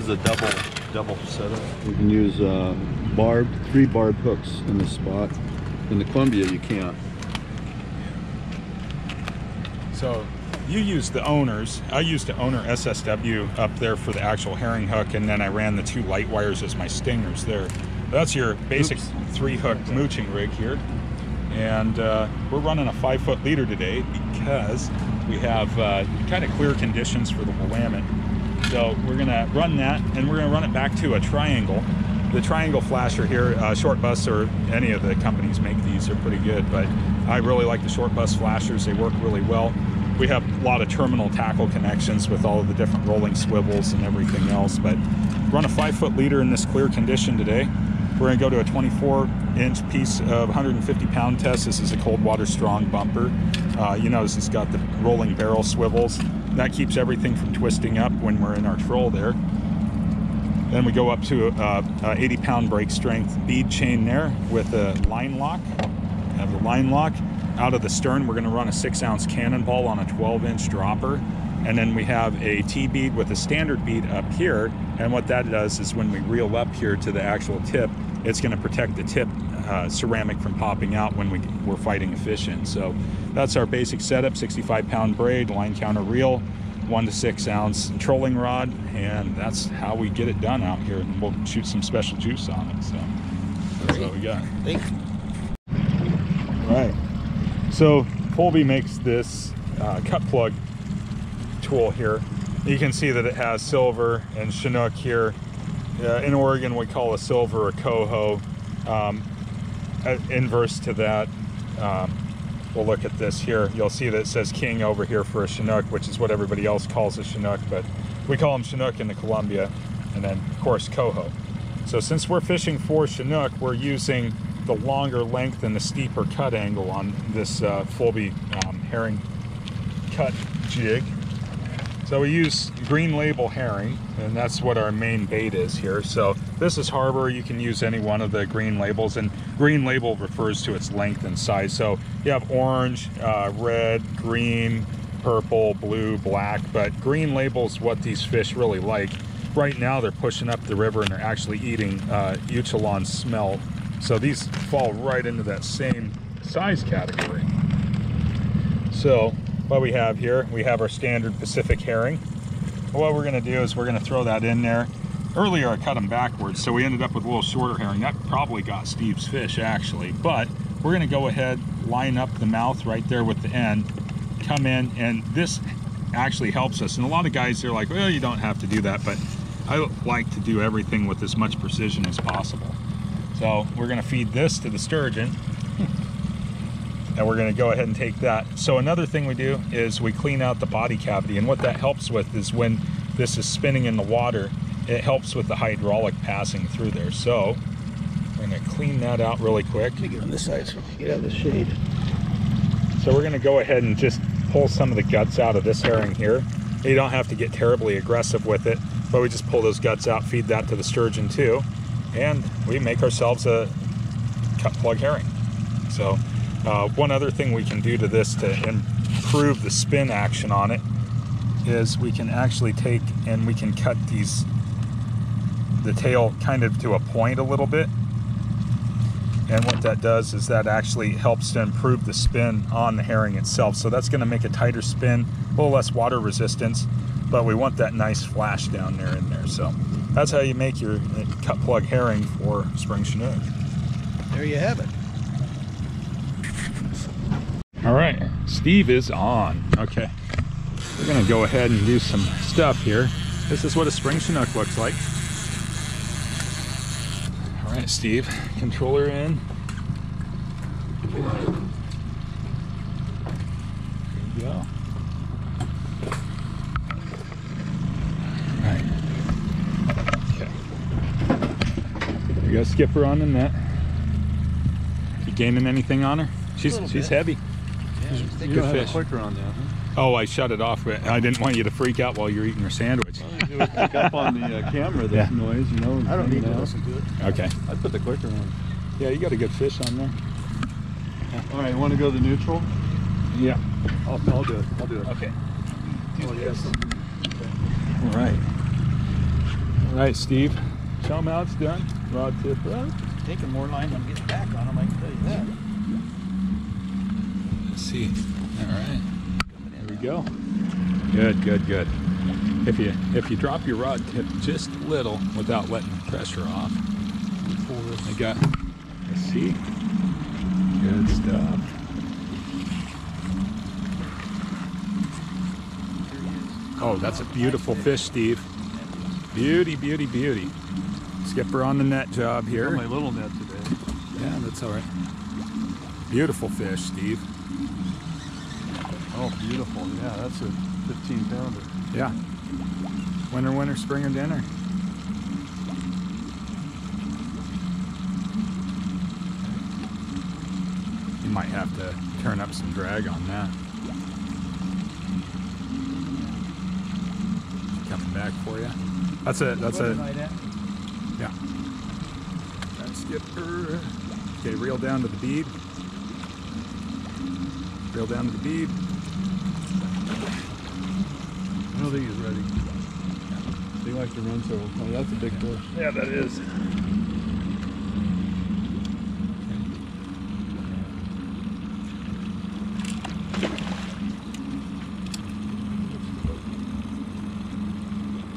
is a double setup. You can use 3 barbed hooks in this spot. In the Columbia, you can't. So you use the owners. I used the owner SSW up there for the actual herring hook, and then I ran the 2 light wires as my stingers there. That's your basic 3-hook mooching rig here. And we're running a 5-foot leader today because we have kind of clear conditions for the Willamette. So we're gonna run that, and we're gonna run it back to a triangle. The triangle flasher here, Short Bus or any of the companies make these, are pretty good, but I really like the Short Bus flashers. They work really well. We have a lot of terminal tackle connections with all of the different rolling swivels and everything else, but run a 5-foot leader in this clear condition today. We're gonna go to a 24-inch piece of 150-pound test. This is a cold water strong bumper. You notice it's got the rolling barrel swivels. That keeps everything from twisting up when we're in our troll there. Then we go up to a 80-pound brake strength bead chain there with a line lock. Have the line lock. Out of the stern, we're going to run a 6-ounce cannonball on a 12-inch dropper. And then we have a T-bead with a standard bead up here. And what that does is when we reel up here to the actual tip, it's going to protect the tip ceramic from popping out when we're fighting a fish in. So that's our basic setup: 65-pound braid, line counter reel, 1 to 6 ounce trolling rod, and that's how we get it done out here. And we'll shoot some special juice on it. So that's what we got. Thank you. Right. So Colby makes this cut plug tool here. You can see that it has silver and Chinook here. In Oregon, we call a silver a coho. Inverse to that, we'll look at this here. You'll see that it says King over here for a Chinook, which is what everybody else calls a Chinook, but we call them Chinook in the Columbia, and then of course coho. So since we're fishing for Chinook, we're using the longer length and the steeper cut angle on this Fulby herring cut jig. So we use green label herring, and that's what our main bait is here. So this is Harbor. You can use any one of the green labels, and green label refers to its length and size. So you have orange, red, green, purple, blue, black, but green label is what these fish really like. Right now they're pushing up the river and they're actually eating Uchelon smelt. So these fall right into that same size category. So what we have here, we have our standard Pacific herring. What we're gonna do is we're gonna throw that in there. Earlier I cut them backwards, so we ended up with a little shorter herring. That probably got Steve's fish actually, but we're gonna go ahead, line up the mouth right there with the end, come in, and this actually helps us. And a lot of guys, they're like, well, you don't have to do that, but I like to do everything with as much precision as possible. So we're gonna feed this to the sturgeon, and we're gonna go ahead and take that. So another thing we do is we clean out the body cavity, and what that helps with is when this is spinning in the water, it helps with the hydraulic passing through there. So we're gonna clean that out really quick. Let me get on this side so we get out of the shade. So we're gonna go ahead and just pull some of the guts out of this herring here. You don't have to get terribly aggressive with it, but we just pull those guts out, feed that to the sturgeon too, and we make ourselves a cut plug herring. So one other thing we can do to this to improve the spin action on it is we can actually take and we can cut the tail kind of to a point a little bit. And what that does is that actually helps to improve the spin on the herring itself. So that's gonna make a tighter spin, a little less water resistance, but we want that nice flash down there in there. So that's how you make your cut plug herring for spring Chinook. There you have it. All right, Steve is on. Okay, we're gonna go ahead and do some stuff here. This is what a spring Chinook looks like. All right, Steve, controller in. There you go. All right. Okay. We got a skipper on the net. You gaining anything on her? She's heavy. Yeah, You good don't fish. have a clicker on there, huh? Oh, I shut it off. I didn't want you to freak out while you're eating your sandwich. Well, it would pick up on the camera, this noise, you know. I don't need to listen to it. Okay. I put the clicker on. Yeah, you got a good fish on there. All right, you want to go to neutral? Yeah. I'll do it. I'll do it. Okay. Oh, yes. All right. All right, Steve. Show them how it's done. Rod tip up. Taking more line than I'm getting back on them, I can tell you that. Let's see. All right. There we go. Good, good, good. If you drop your rod tip just a little without letting the pressure off, I got. Let's see. Good stuff. Oh, that's a beautiful fish, Steve. Beauty, beauty, beauty. Skipper on the net job here. My little net today. Yeah, that's all right. Beautiful fish, Steve. Oh, beautiful. Yeah, that's a 15-pounder. Yeah. Winter, winter, spring, or dinner. You might have to turn up some drag on that. Coming back for you. That's a yeah. That's skipper. Okay, reel down to the bead. Reel down to the bead. I don't think he's ready. They like to run several times. That's a big fish. Yeah, that is.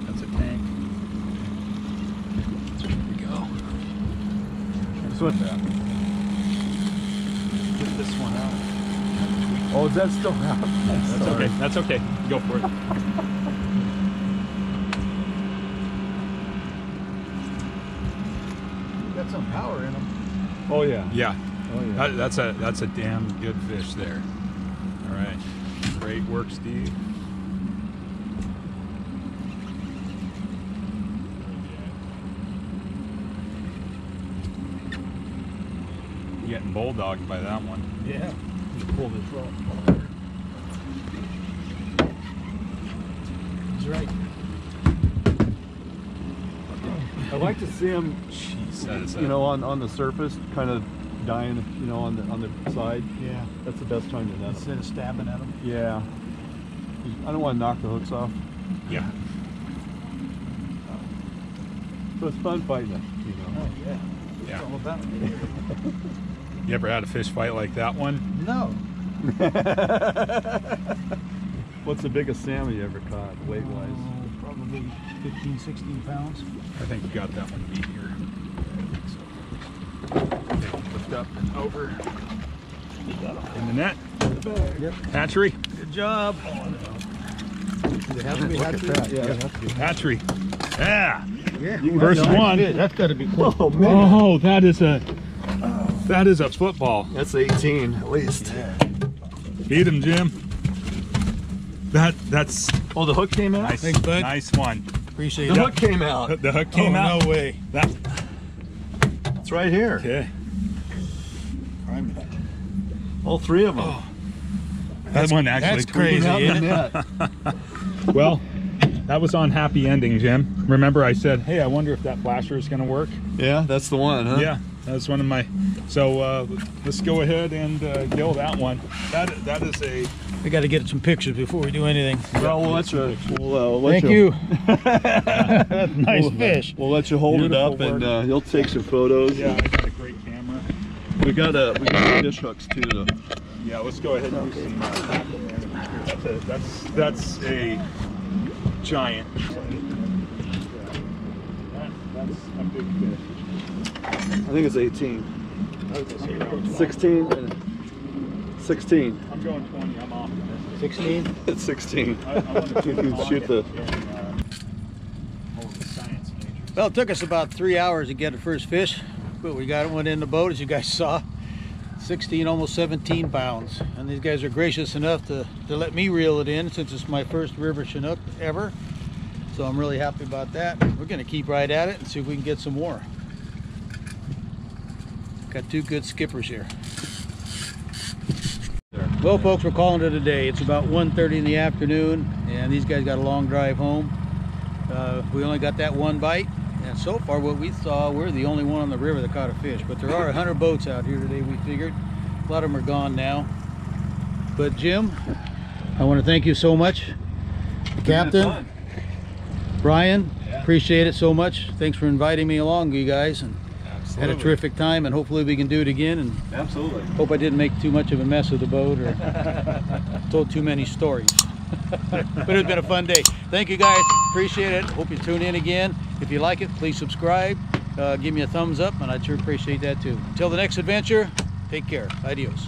That's a tank. There we go. So what's that? Get this one out. Oh, is that still out? That's okay. That's okay. Go for it. Got some power in them. Oh yeah. Yeah. Oh yeah. That's a damn good fish there. All right. Great work, Steve. Getting bulldogged by that one. Yeah. Pull this rod. He's right. I like to see them, Jeez, you know, on the surface, kind of dying, you know, on the side. Yeah. That's the best time to net them. Instead of stabbing at them. Yeah. I don't want to knock the hooks off. yeah. So it's fun fighting it, you know. Oh, yeah. Yeah. It's all about it. You ever had a fish fight like that one? No. What's the biggest salmon you ever caught, weight-wise? Oh, probably 15, 16 pounds. I think you got that one beat here. Okay, lift up and over. In the net. Yep. Hatchery. Good job. Does it have to be hatchery? Yeah, it has to be. Hatchery. Yeah. Yeah. First one. That's got to be close. Oh man. Oh, that is a football. That's 18 at least. Yeah. Beat him, Jim. That's Oh, the hook came out? nice. Thanks, bud. Nice one. Appreciate The it. hook came out. The hook came out. No way. That It's right here. okay. All three of them. That one actually. That's crazy, Out in isn't the it? net. Well, that was on happy ending, Jim. Remember I said, hey, I wonder if that flasher is going to work? Yeah, that's the one, huh? Yeah, that's one of my. So let's go ahead and gill that one. That is a. We got to get some pictures before we do anything. Well, we'll let you. We'll let Thank you. That's nice fish. We'll let you hold Beautiful it up, and work. you'll take some photos. Yeah, I got a great camera. We got some fish hooks too. Though. Yeah, let's go ahead and do some. That's a giant. That's a big fish. I think it's 18. I was gonna say around 16. 16. I'm going 20. I'm off. 16. It's 16. I want to You can shoot the. hold the science majors. Well, it took us about 3 hours to get the first fish, but we got one in the boat, as you guys saw. 16, almost 17 pounds. And these guys are gracious enough to let me reel it in, since it's my first river Chinook ever. So I'm really happy about that. We're going to keep right at it and see if we can get some more. Got two good skippers here. Well, folks, we're calling it a day. It's about 1:30 in the afternoon, and these guys got a long drive home. We only got that one bite, and so far what we saw, we're the only one on the river that caught a fish. But there are 100 boats out here today, we figured. A lot of them are gone now. But Jim, I want to thank you so much. Captain, Brian, Yeah. appreciate it so much. Thanks for inviting me along, you guys, and Absolutely. had a terrific time, and hopefully we can do it again. And Absolutely. hope I didn't make too much of a mess of the boat or told too many stories. But it's been a fun day. Thank you guys, appreciate it. Hope you tune in again. If you like it, please subscribe, give me a thumbs up, and I'd sure appreciate that too. Until the next adventure, take care. Adios.